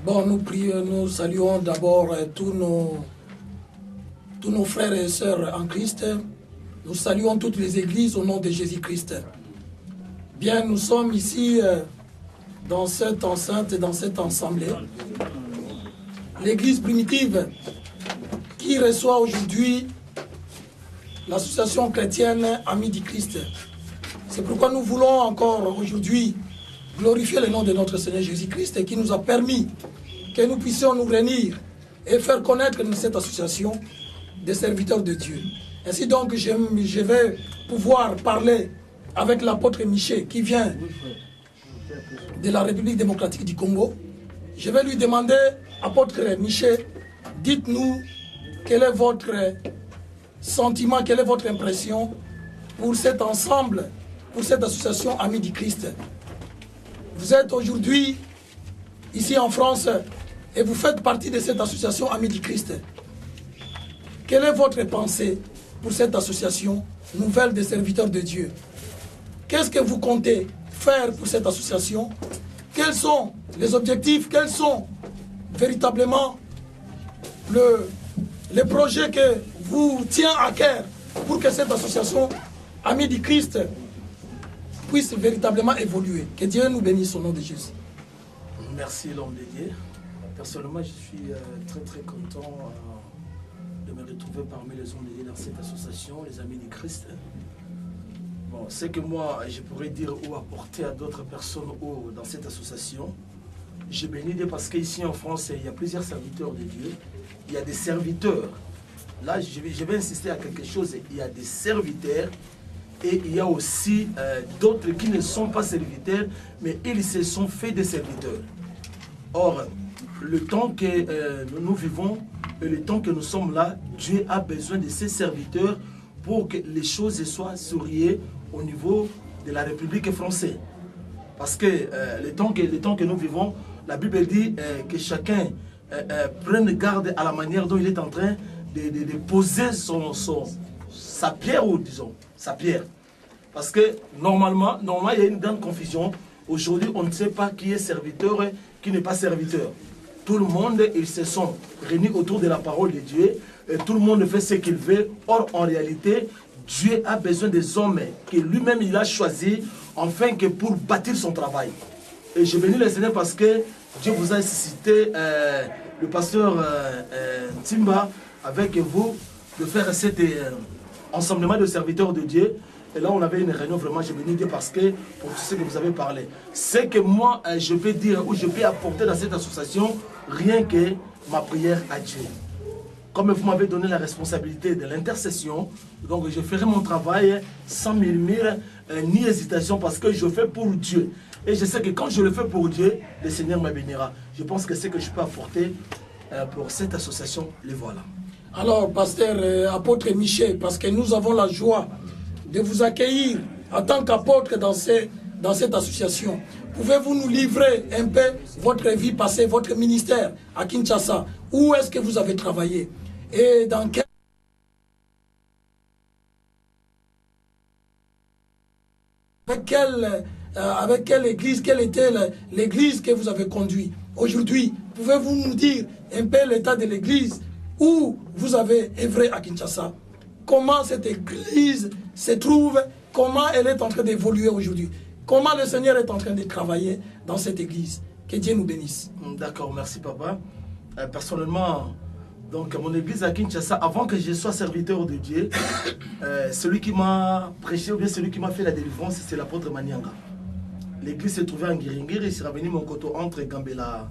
Bon, nous saluons d'abord tous nos frères et sœurs en Christ. Nous saluons toutes les églises au nom de Jésus-Christ. Bien, nous sommes ici dans cette enceinte, dans cette assemblée. L'église primitive qui reçoit aujourd'hui l'association chrétienne Amis du Christ. C'est pourquoi nous voulons encore aujourd'hui glorifier le nom de notre Seigneur Jésus-Christ qui nous a permis que nous puissions nous réunir et faire connaître cette association des serviteurs de Dieu. Ainsi donc, je vais pouvoir parler avec l'apôtre Michel qui vient de la République démocratique du Congo. Je vais lui demander, apôtre Michel, dites-nous quel est votre sentiment, quelle est votre impression pour cet ensemble, pour cette association Amis du Christ. Vous êtes aujourd'hui ici en France et vous faites partie de cette association Amis du Christ. Quelle est votre pensée pour cette association nouvelle des serviteurs de Dieu? Qu'est-ce que vous comptez faire pour cette association? Quels sont les objectifs? Quels sont véritablement les projets que vous tient à cœur pour que cette association Amis du Christ puisse véritablement évoluer? Que Dieu nous bénisse au nom de Jésus. Merci l'homme de Dieu. Personnellement, je suis très content de me retrouver parmi les hommes de Dieu dans cette association, les Amis du Christ. Bon, c'est que moi, je pourrais dire ou apporter à d'autres personnes dans cette association. Je bénis Dieu parce qu'ici en France, il y a plusieurs serviteurs de Dieu. Il y a des serviteurs. Là, je vais insister à quelque chose. Il y a des serviteurs et il y a aussi d'autres qui ne sont pas serviteurs, mais ils se sont faits des serviteurs. Or, le temps que nous vivons et le temps que nous sommes là, Dieu a besoin de ses serviteurs pour que les choses soient souriées au niveau de la République française. Parce que le temps que nous vivons, la Bible dit que chacun prenne garde à la manière dont il est en train de poser sa pierre, ou disons, sa pierre. Parce que normalement, il y a une grande confusion. Aujourd'hui, on ne sait pas qui est serviteur et qui n'est pas serviteur. Tout le monde, ils se sont réunis autour de la parole de Dieu. Et tout le monde fait ce qu'il veut. Or, en réalité, Dieu a besoin des hommes que lui-même il a choisis, afin que pour bâtir son travail. Et je bénis le Seigneur parce que Dieu vous a suscité, le pasteur Timba, avec vous, de faire cet ensemble de serviteurs de Dieu. Et là, on avait une réunion, vraiment, je bénis Dieu parce que, pour tout ce que vous avez parlé, c'est que moi, je peux dire, ou je peux apporter dans cette association, rien que ma prière à Dieu. Comme vous m'avez donné la responsabilité de l'intercession, donc je ferai mon travail sans murmure ni hésitation parce que je fais pour Dieu. Et je sais que quand je le fais pour Dieu, le Seigneur me bénira. Je pense que c'est ce que je peux apporter pour cette association, les voilà. Alors, pasteur, apôtre Michel, parce que nous avons la joie de vous accueillir en tant qu'apôtre dans cette association. Pouvez-vous nous livrer un peu votre vie passée, votre ministère à Kinshasa? Où est-ce que vous avez travaillé? Et dans quel... avec quelle église, quelle était l'église que vous avez conduite? Aujourd'hui, pouvez-vous nous dire un peu l'état de l'église où vous avez œuvré à Kinshasa? Comment cette église se trouve? Comment elle est en train d'évoluer aujourd'hui? Comment le Seigneur est en train de travailler dans cette église? Que Dieu nous bénisse. D'accord, merci papa. Personnellement, donc mon église à Kinshasa, avant que je sois serviteur de Dieu, celui qui m'a prêché ou bien celui qui m'a fait la délivrance, c'est l'apôtre Manianga. L'église se trouvait en Giringiri, il s'est revenu mon coteau entre Gambela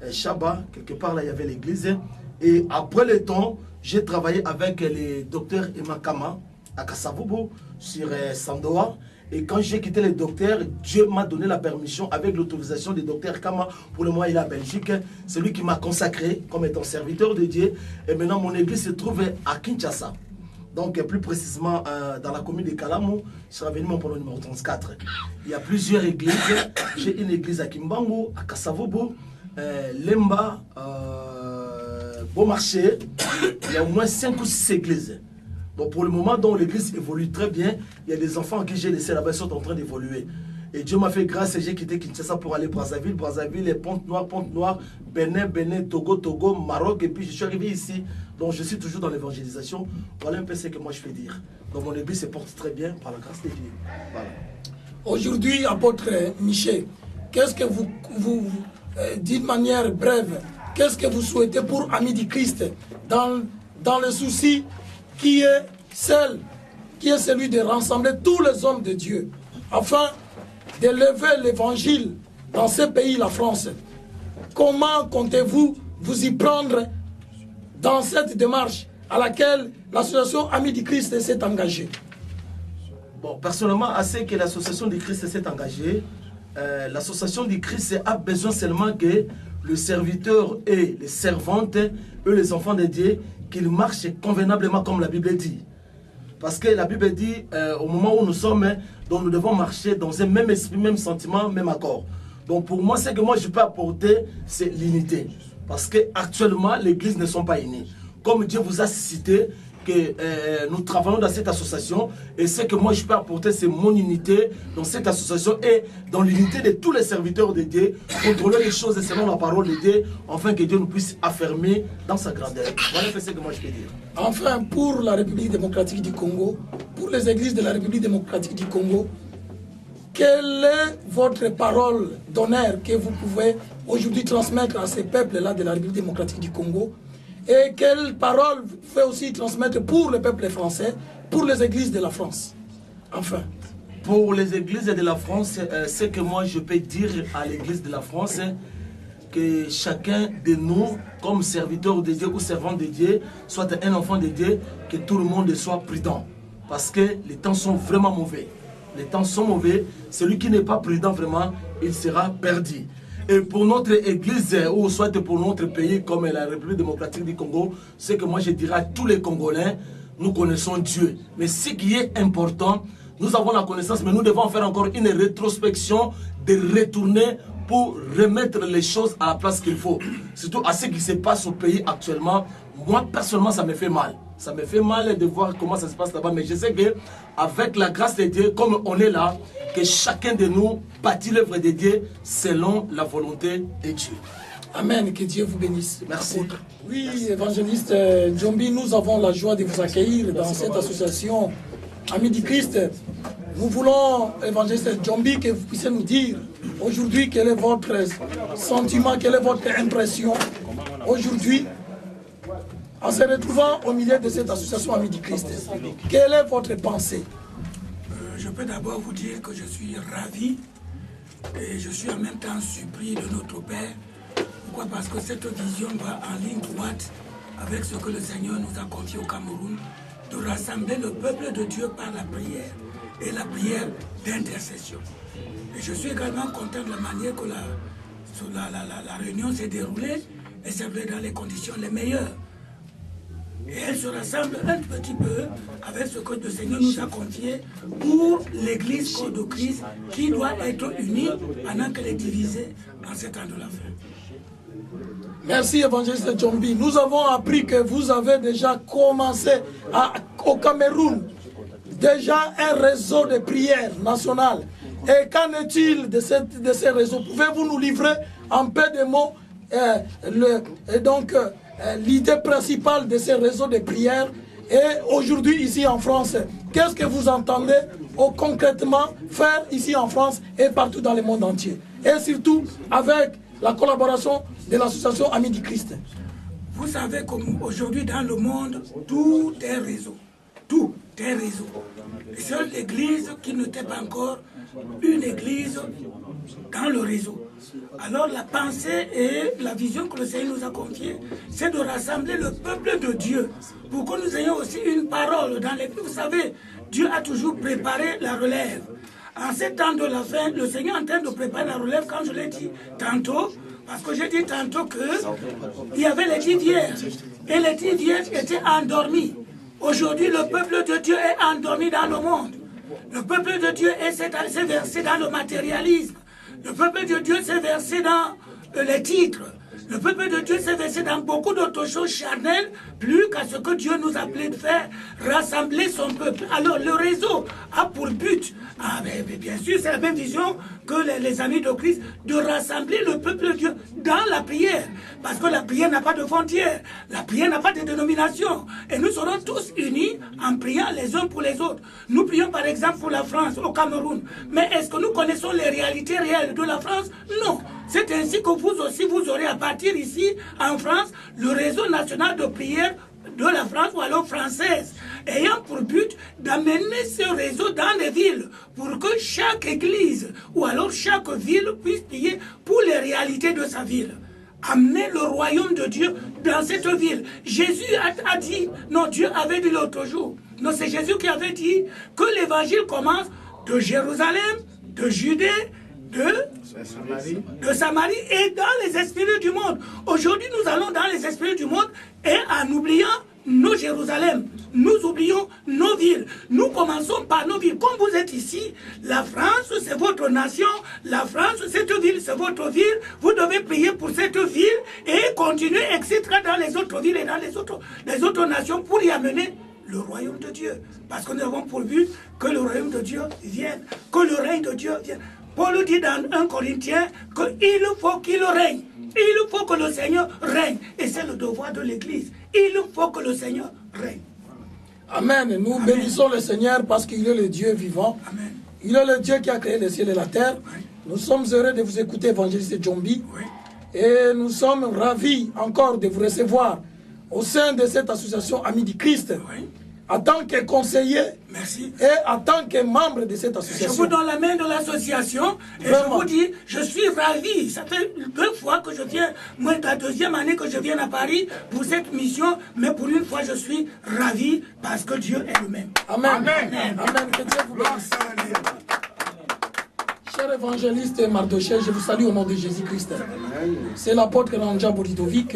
et Chaba. Quelque part là, il y avait l'église. Et après le temps, j'ai travaillé avec le docteur Emakama à Kasavubu sur Sandoa. Et quand j'ai quitté le docteur, Dieu m'a donné la permission avec l'autorisation du docteur Kama. Pour le moment, il est à Belgique. C'est lui qui m'a consacré comme étant serviteur de Dieu. Et maintenant, mon église se trouve à Kinshasa. Donc, plus précisément, dans la commune de Kalamu, je serai venu mon pendant numéro 34. Il y a plusieurs églises. J'ai une église à Kimbangu, à Kasavubu, Lemba, Beaumarchais. Il y a au moins 5 ou 6 églises. Donc pour le moment, l'église évolue très bien. Il y a des enfants que j'ai laissés là-bas, ils sont en train d'évoluer. Et Dieu m'a fait grâce et j'ai quitté Kinshasa pour aller Brazzaville. Brazzaville et Pointe-Noire, Bénin, Togo, Maroc. Et puis je suis arrivé ici. Donc je suis toujours dans l'évangélisation. Voilà un peu ce que moi je fais dire. Donc mon église se porte très bien par la grâce de Dieu. Voilà. Aujourd'hui, apôtre Michel, qu'est-ce que vous d'une manière brève, qu'est-ce que vous souhaitez pour Amis du Christ dans le souci qui est celui de rassembler tous les hommes de Dieu afin d'élever l'évangile dans ce pays, la France? Comment comptez-vous vous y prendre dans cette démarche à laquelle l'association Amis du Christ s'est engagée? Bon, personnellement, à ce que l'association du Christ s'est engagée, l'association du Christ a besoin seulement que le serviteur et les servantes, eux les enfants de Dieu, qu'ils marchent convenablement comme la Bible dit. Parce que la Bible dit, au moment où nous sommes, donc nous devons marcher dans un même esprit, même sentiment, même accord. Donc pour moi, ce que moi je peux apporter, c'est l'unité. Parce qu'actuellement, l'Église ne sont pas unis. Comme Dieu vous a cité, que nous travaillons dans cette association, et ce que moi je peux apporter, c'est mon unité dans cette association et dans l'unité de tous les serviteurs de Dieu, contrôler les choses selon la parole de Dieu, afin que Dieu nous puisse affirmer dans sa grandeur. Voilà ce que moi je peux dire. Enfin, pour la République démocratique du Congo, pour les églises de la République démocratique du Congo, quelle est votre parole d'honneur que vous pouvez aujourd'hui transmettre à ces peuples-là de la République démocratique du Congo? Et quelle parole vous pouvez aussi transmettre pour le peuple français, pour les églises de la France? Enfin. Pour les églises de la France, ce que moi je peux dire à l'église de la France, que chacun de nous, comme serviteur de Dieu ou servant de Dieu, soit un enfant de Dieu, que tout le monde soit prudent. Parce que les temps sont vraiment mauvais. Les temps sont mauvais. Celui qui n'est pas prudent vraiment, il sera perdu. Et pour notre église, ou soit pour notre pays, comme la République démocratique du Congo, c'est que moi je dirais à tous les Congolais, nous connaissons Dieu. Mais ce qui est important, nous avons la connaissance, mais nous devons faire encore une rétrospection, de retourner pour remettre les choses à la place qu'il faut. Surtout à ce qui se passe au pays actuellement. Moi, personnellement, ça me fait mal. Ça me fait mal de voir comment ça se passe là-bas. Mais je sais qu'avec la grâce de Dieu, comme on est là, que chacun de nous bâtit l'œuvre de Dieu selon la volonté de Dieu. Amen. Que Dieu vous bénisse. Merci. Oui, évangéliste Djombi, nous avons la joie de vous accueillir dans cette association Amis du Christ. Nous voulons, évangéliste Djombi, que vous puissiez nous dire aujourd'hui quel est votre sentiment, quelle est votre impression aujourd'hui en se retrouvant au milieu de cette association Amis du Christ. Quelle est votre pensée? Je peux d'abord vous dire que je suis ravi et je suis en même temps surpris de notre Père. Pourquoi? Parce que cette vision va en ligne droite avec ce que le Seigneur nous a confié au Cameroun, de rassembler le peuple de Dieu par la prière et la prière d'intercession. Et je suis également content de la manière que la réunion s'est déroulée, et c'est vrai dans les conditions les meilleures. Et elle se rassemble un petit peu avec ce que le Seigneur nous a confié pour l'Église corps de Christ qui doit être unie pendant qu'elle est divisée en ces temps de la fin. Merci, évangéliste Djombi. Nous avons appris que vous avez déjà commencé au Cameroun, déjà un réseau de prière nationale. Et qu'en est-il de ces réseaux? Pouvez-vous nous livrer en peu de mots l'idée principale de ces réseaux de prière? Et aujourd'hui, ici en France, qu'est-ce que vous entendez concrètement faire ici en France et partout dans le monde entier? Et surtout avec la collaboration de l'association Amis du Christ. Vous savez qu'aujourd'hui dans le monde, tout est réseau. Tout est réseau. Seule l'église qui n'était pas encore une église dans le réseau. Alors la pensée et la vision que le Seigneur nous a confiée, c'est de rassembler le peuple de Dieu pour que nous ayons aussi une parole dans l'église. Vous savez, Dieu a toujours préparé la relève. En ces temps de la fin, le Seigneur est en train de préparer la relève, quand je l'ai dit tantôt, parce que j'ai dit tantôt qu'il y avait les 10 vierges, et les 10 vierges étaient endormies. Aujourd'hui, le peuple de Dieu est endormi dans le monde. Le peuple de Dieu s'est versé dans le matérialisme. Le peuple de Dieu s'est versé dans les titres. Le peuple de Dieu s'est s'intéresser dans beaucoup d'autres choses charnelles, plus qu'à ce que Dieu nous a appelé de faire, rassembler son peuple. Alors le réseau a pour but, mais bien sûr c'est la même vision que les amis de Christ, de rassembler le peuple de Dieu dans la prière. Parce que la prière n'a pas de frontières, la prière n'a pas de dénomination. Et nous serons tous unis en priant les uns pour les autres. Nous prions par exemple pour la France, au Cameroun. Mais est-ce que nous connaissons les réalités réelles de la France? Non. C'est ainsi que vous aussi, vous aurez à partir ici, en France, le réseau national de prière de la France ou alors française, ayant pour but d'amener ce réseau dans les villes pour que chaque église ou alors chaque ville puisse prier pour les réalités de sa ville. Amener le royaume de Dieu dans cette ville. Jésus a dit, non, Dieu avait dit l'autre jour, non, c'est Jésus qui avait dit que l'évangile commence de Jérusalem, de Judée, de Samarie et dans les esprits du monde. Aujourd'hui, nous allons dans les esprits du monde et en oubliant nos Jérusalem, nous oublions nos villes. Nous commençons par nos villes. Comme vous êtes ici, la France, c'est votre nation. La France, cette ville, c'est votre ville. Vous devez prier pour cette ville et continuer, etc. dans les autres villes et dans les autres nations pour y amener le royaume de Dieu. Parce que nous avons pour but que le royaume de Dieu vienne, que le règne de Dieu vienne. Paul dit dans 1 Corinthiens qu'il faut qu'il règne. Il faut que le Seigneur règne. Et c'est le devoir de l'Église. Il faut que le Seigneur règne. Amen. Nous bénissons le Seigneur parce qu'il est le Dieu vivant. Amen. Il est le Dieu qui a créé le ciel et la terre. Oui. Nous sommes heureux de vous écouter, évangéliste Djombi. Oui. Et nous sommes ravis encore de vous recevoir au sein de cette association Amis du Christ. Oui. En tant que conseiller. Merci. Et en tant que membre de cette association. Je vous donne la main de l'association et vraiment, je vous dis, je suis ravi. Ça fait 2 fois que je viens, moi la 2e année que je viens à Paris pour cette mission, mais pour une fois je suis ravi parce que Dieu est le même. Amen. Amen. Amen. Amen. Que Dieu vous bénisse. Cher évangéliste Mardoché, je vous salue au nom de Jésus-Christ. C'est l'apôtre Ranja Boridovic.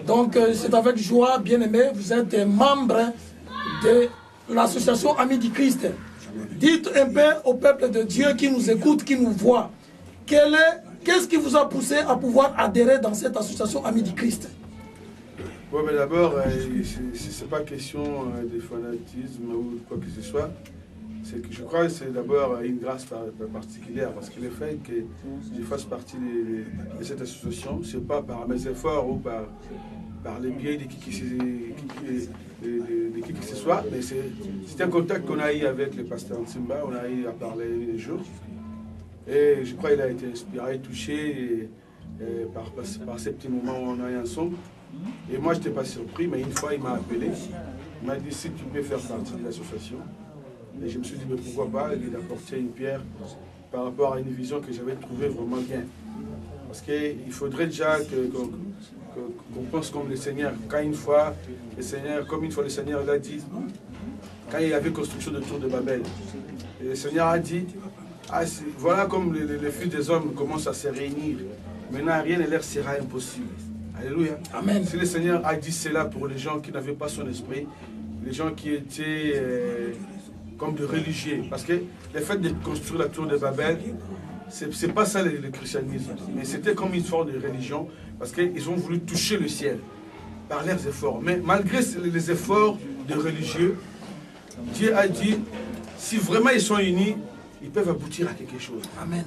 Donc c'est avec joie, bien aimé, vous êtes membre de l'association Amis du Christ. Dites un peu au peuple de Dieu qui nous écoute, qui nous voit, qu'est-ce qui vous a poussé à pouvoir adhérer dans cette association Amis du Christ? Oui, mais d'abord, ce n'est pas question de fanatisme ou quoi que ce soit. C'est que je crois que c'est d'abord une grâce particulière, parce que le fait que je fasse partie de cette association, ce n'est pas par mes efforts ou par les biais de qui que ce soit, mais c'est un contact qu'on a eu avec le pasteur Nsimba, on a eu à parler les jours. Et je crois qu'il a été inspiré, touché par ces petits moments où on a eu ensemble. Et moi, je n'étais pas surpris, mais une fois, il m'a appelé. Il m'a dit si tu peux faire partie de l'association. Et je me suis dit, mais pourquoi pas, il apportait une pierre par rapport à une vision que j'avais trouvée vraiment bien. Parce qu'il faudrait déjà qu'on pense comme le Seigneur. Comme une fois le Seigneur l'a dit, quand il y avait construction de tour de Babel, et le Seigneur a dit, voilà comme les fils des hommes commencent à se réunir. Maintenant, rien ne leur sera impossible. Alléluia. Amen. Si le Seigneur a dit cela pour les gens qui n'avaient pas son esprit, les gens qui étaient comme de religieux, parce que le fait de construire la tour de Babel, c'est pas ça le christianisme, mais c'était comme une forme de religion, parce qu'ils ont voulu toucher le ciel par leurs efforts. Mais malgré les efforts des religieux, Dieu a dit, si vraiment ils sont unis, ils peuvent aboutir à quelque chose. Amen.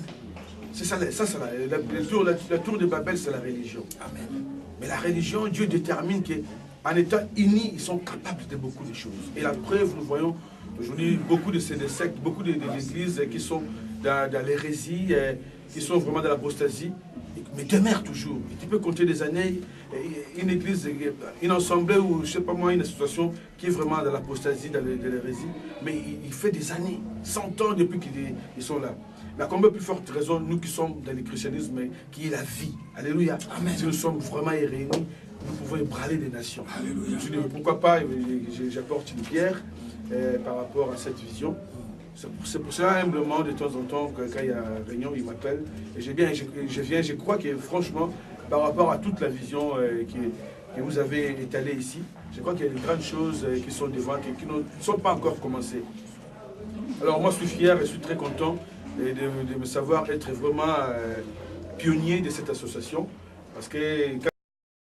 C'est ça, la tour de Babel, c'est la religion. Amen. Mais la religion, Dieu détermine qu'en étant unis, ils sont capables de beaucoup de choses. Et la preuve, nous voyons aujourd'hui beaucoup de ces sectes, beaucoup d'églises qui sont dans l'hérésie, qui sont vraiment dans l'apostasie, mais demeurent toujours. Et tu peux compter des années, une église, une assemblée ou, je ne sais pas moi, une association qui est vraiment dans l'apostasie, dans l'hérésie, mais il fait des années, 100 ans depuis qu'ils sont là. Mais à combien plus forte raison, nous qui sommes dans le christianisme, qui est la vie. Alléluia. Amen. Si nous sommes vraiment réunis, nous pouvons ébranler des nations. Alléluia. Je dis, pourquoi pas, j'apporte une pierre par rapport à cette vision. C'est pour cela, humblement, de temps en temps, quand il y a une réunion, il m'appelle. Et je viens, je crois que franchement, par rapport à toute la vision que vous avez étalée ici, je crois qu'il y a des grandes choses qui sont devant, qui ne sont pas encore commencées. Alors moi, je suis fier et je suis très content de me savoir être vraiment pionnier de cette association. Parce que